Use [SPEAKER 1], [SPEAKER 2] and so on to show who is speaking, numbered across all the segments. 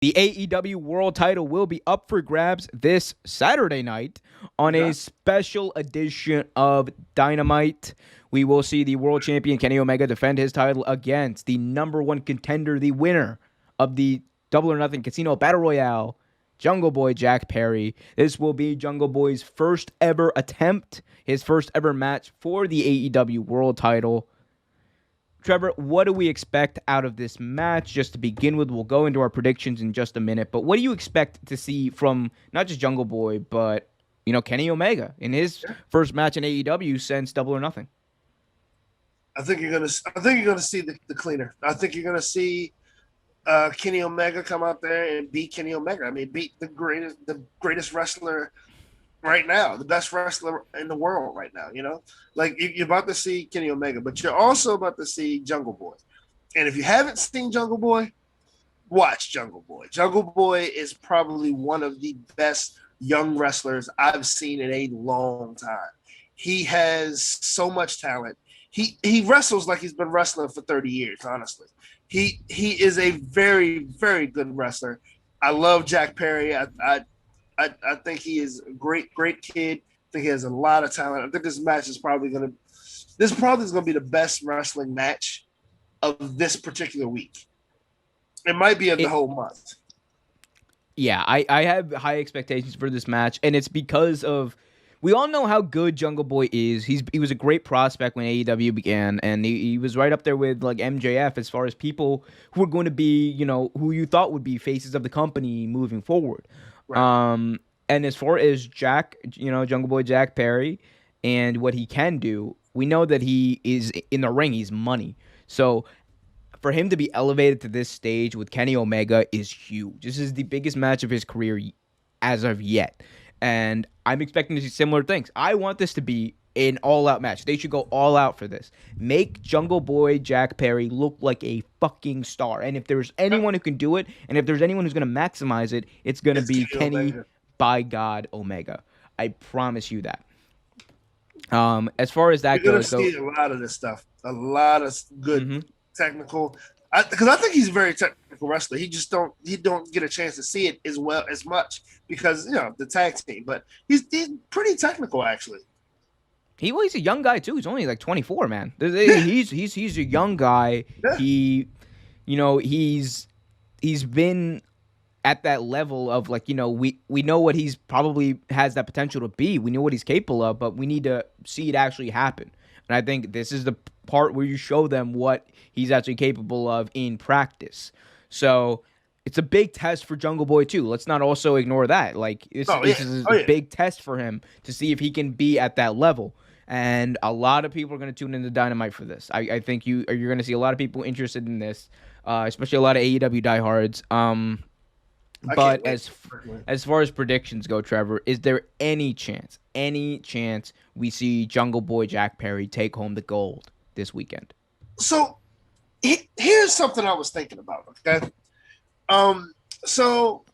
[SPEAKER 1] The AEW World title will be up for grabs this Saturday night on
[SPEAKER 2] Okay.
[SPEAKER 1] a special edition of Dynamite. We will see the world champion Kenny Omega defend his title against the number one contender, the winner of the Double or Nothing Casino Battle Royale, Jungle Boy Jack Perry. This will be Jungle Boy's first ever attempt, his first ever match for the AEW World title. Trevor, what do we expect out of this match? Just to begin with, we'll go into our predictions in just a minute. But what do you expect to see from not just Jungle Boy, but Kenny Omega in his
[SPEAKER 2] Yeah.
[SPEAKER 1] first match in AEW since Double or Nothing?
[SPEAKER 2] I think you're gonna see the cleaner. I think you're gonna see Kenny Omega come out there and beat Kenny Omega. I mean, beat the greatest wrestler right now, the best wrestler in the world right now. Like you're about to see Kenny Omega, but you're also about to see Jungle Boy. And if you haven't seen Jungle Boy, watch Jungle Boy. Jungle Boy is probably one of the best young wrestlers I've seen in a long time. He has so much talent. He wrestles like he's been wrestling for 30 years, honestly. He is a very, very good wrestler. I love Jack Perry. I think he is a great kid. I think he has a lot of talent. I think this probably is gonna be the best wrestling match of this particular week. It might be of the
[SPEAKER 1] It,
[SPEAKER 2] whole month.
[SPEAKER 1] yeah, I have high expectations for this match, and it's because of we all know how good Jungle Boy is. He was a great prospect when AEW began, and he was right up there with like MJF as far as people who are going to be, who you thought would be faces of the company moving forward.
[SPEAKER 2] Right.
[SPEAKER 1] Um, and as far as Jack, Jungle Boy Jack Perry, and what he can do, we know that he is in the ring. He's money. So for him to be elevated to this stage with Kenny Omega is huge. This is the biggest match of his career as of yet. And I'm expecting to see similar things. I want this to be an all-out match. They should go all out for this. Make Jungle Boy Jack Perry look like a fucking star. And if there's anyone who can do it, and if there's anyone who's going to maximize it, it's going to
[SPEAKER 2] It's
[SPEAKER 1] be
[SPEAKER 2] Kenny
[SPEAKER 1] Kenny
[SPEAKER 2] Omega.
[SPEAKER 1] by God Omega. I promise you that. As far as
[SPEAKER 2] You're
[SPEAKER 1] that
[SPEAKER 2] gonna
[SPEAKER 1] goes, though,
[SPEAKER 2] see a lot of this stuff. A lot of good
[SPEAKER 1] mm-hmm.
[SPEAKER 2] technical. Because I think he's a very technical wrestler. He don't get a chance to see it as much because the tag team. But he's pretty technical actually.
[SPEAKER 1] He's a young guy too. He's only like 24, man.
[SPEAKER 2] Yeah,
[SPEAKER 1] He's a young guy.
[SPEAKER 2] yeah.
[SPEAKER 1] He's been at that level of like we know what he's probably has that potential to be. We know what he's capable of, but we need to see it actually happen. And I think this is the part where you show them what he's actually capable of in practice. So it's a big test for Jungle Boy too. Let's not also ignore that. Like
[SPEAKER 2] Oh
[SPEAKER 1] this
[SPEAKER 2] yeah.
[SPEAKER 1] is
[SPEAKER 2] Oh
[SPEAKER 1] a
[SPEAKER 2] yeah.
[SPEAKER 1] big test for him to see if he can be at that level. And a lot of people are going to tune into Dynamite for this. I think you're going to see a lot of people interested in this, especially a lot of AEW diehards.
[SPEAKER 2] I
[SPEAKER 1] But
[SPEAKER 2] can't wait.
[SPEAKER 1] as far as predictions go, Trevor, is there any chance we see Jungle Boy Jack Perry take home the gold this weekend?
[SPEAKER 2] So here's something I was thinking about. Okay. Um. So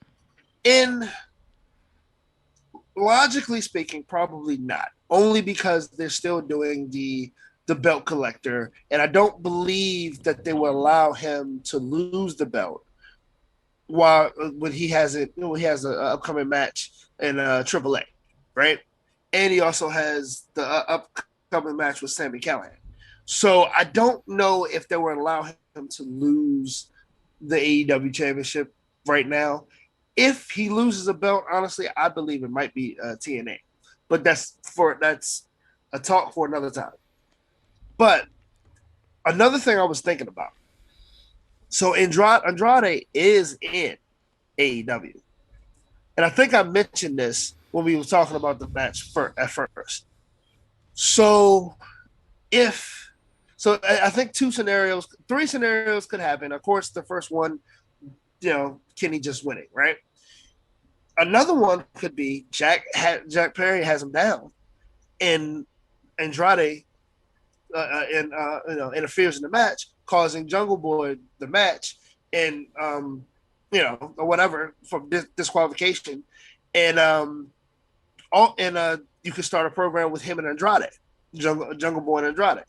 [SPEAKER 2] in logically speaking, probably not. Only because they're still doing the belt collector, and I don't believe that they will allow him to lose the belt while when he has it. He has an upcoming match in AAA, right? And he also has the upcoming match with Sammy Callahan. So I don't know if they will allow him to lose the AEW championship right now. If he loses a belt, honestly, I believe it might be TNA, but that's a talk for another time. But another thing I was thinking about. So Andrade is in AEW, and I think I mentioned this when we were talking about the match at first. So if I think three scenarios could happen. Of course, the first one, Kenny just winning, right? Another one could be Jack Perry has him down, and Andrade interferes in the match, causing Jungle Boy the match, and or whatever from disqualification, and you can start a program with him and Andrade, Jungle Boy and Andrade.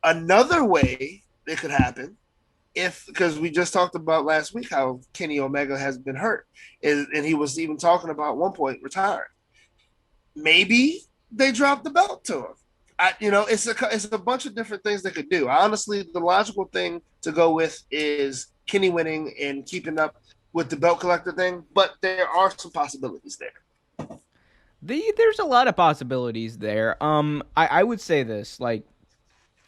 [SPEAKER 2] Another way it could happen if because we just talked about last week how Kenny Omega has been hurt, and he was even talking about one point retiring. Maybe they drop the belt to him. It's a bunch of different things they could do. Honestly, the logical thing to go with is Kenny winning and keeping up with the belt collector thing, but there are some possibilities there.
[SPEAKER 1] There's a lot of possibilities there. I would say this, like,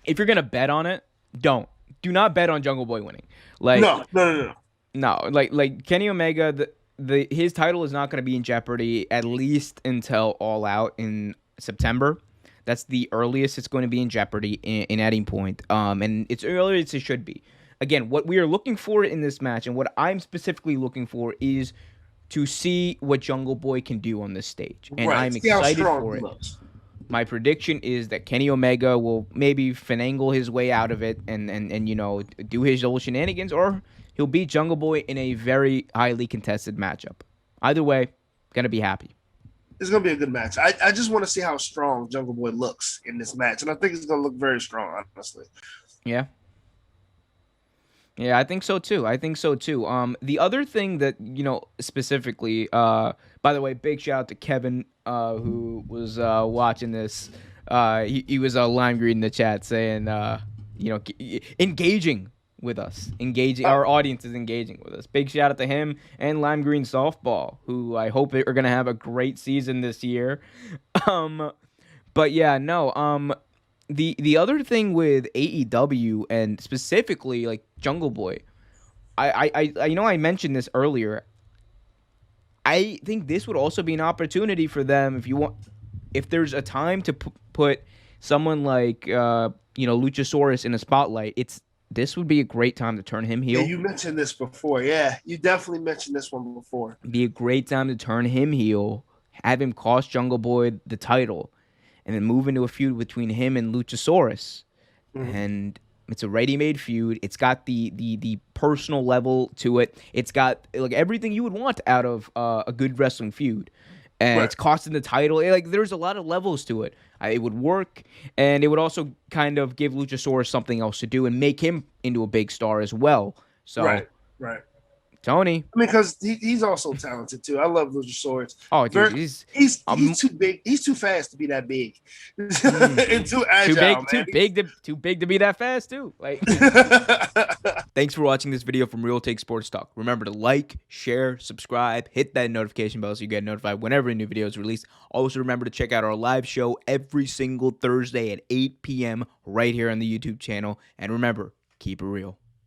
[SPEAKER 1] if you're gonna bet on it, do not bet on Jungle Boy winning. Like,
[SPEAKER 2] No, no, no, no.
[SPEAKER 1] no, like Kenny Omega, the his title is not gonna be in jeopardy at least until All Out in September. That's the earliest it's going to be in jeopardy in adding point. And it's earlier as it should be. Again, what we are looking for in this match, and what I'm specifically looking for, is to see what Jungle Boy can do on this stage, and
[SPEAKER 2] Right.
[SPEAKER 1] I'm
[SPEAKER 2] See how
[SPEAKER 1] excited
[SPEAKER 2] strong
[SPEAKER 1] for
[SPEAKER 2] he
[SPEAKER 1] it.
[SPEAKER 2] looks.
[SPEAKER 1] My prediction is that Kenny Omega will maybe finagle his way out of it and do his little shenanigans, or he'll beat Jungle Boy in a very highly contested matchup. Either way, gonna be happy.
[SPEAKER 2] It's gonna be a good match. I just want to see how strong Jungle Boy looks in this match, and I think it's gonna look very strong, honestly.
[SPEAKER 1] Yeah. Yeah, I think so too. I think so too. The other thing that specifically, by the way, big shout out to Kevin, who was watching this. He was lime green in the chat saying, engaging with us, engaging our audience is engaging with us. Big shout out to him and Lime Green Softball, who I hope are gonna have a great season this year. Um, but yeah, no. The other thing with AEW and specifically like Jungle Boy, I mentioned this earlier. I think this would also be an opportunity for them if there's a time to put someone like Luchasaurus in a spotlight. This would be a great time to turn him heel.
[SPEAKER 2] Yeah, you mentioned this before. Yeah, you definitely mentioned this one before.
[SPEAKER 1] Be a great time to turn him heel, have him cost Jungle Boy the title, and then move into a feud between him and Luchasaurus.
[SPEAKER 2] Mm-hmm.
[SPEAKER 1] And it's a ready-made feud. It's got the personal level to it. It's got like everything you would want out of a good wrestling feud. And
[SPEAKER 2] Right.
[SPEAKER 1] it's costing the title. Like there's a lot of levels to it. It would work, and it would also kind of give Luchasaurus something else to do and make him into a big star as well. So,
[SPEAKER 2] Right. Right.
[SPEAKER 1] Tony.
[SPEAKER 2] I mean, because he's also talented too. I love Luchasaurus.
[SPEAKER 1] Oh, dude,
[SPEAKER 2] He's too big. He's too fast to be that big, and too agile.
[SPEAKER 1] too big to be that fast too. Like, thanks for watching this video from Real Take Sports Talk. Remember to like, share, subscribe, hit that notification bell so you get notified whenever a new video is released. Also, remember to check out our live show every single Thursday at 8 p.m. right here on the YouTube channel. And remember, keep it real.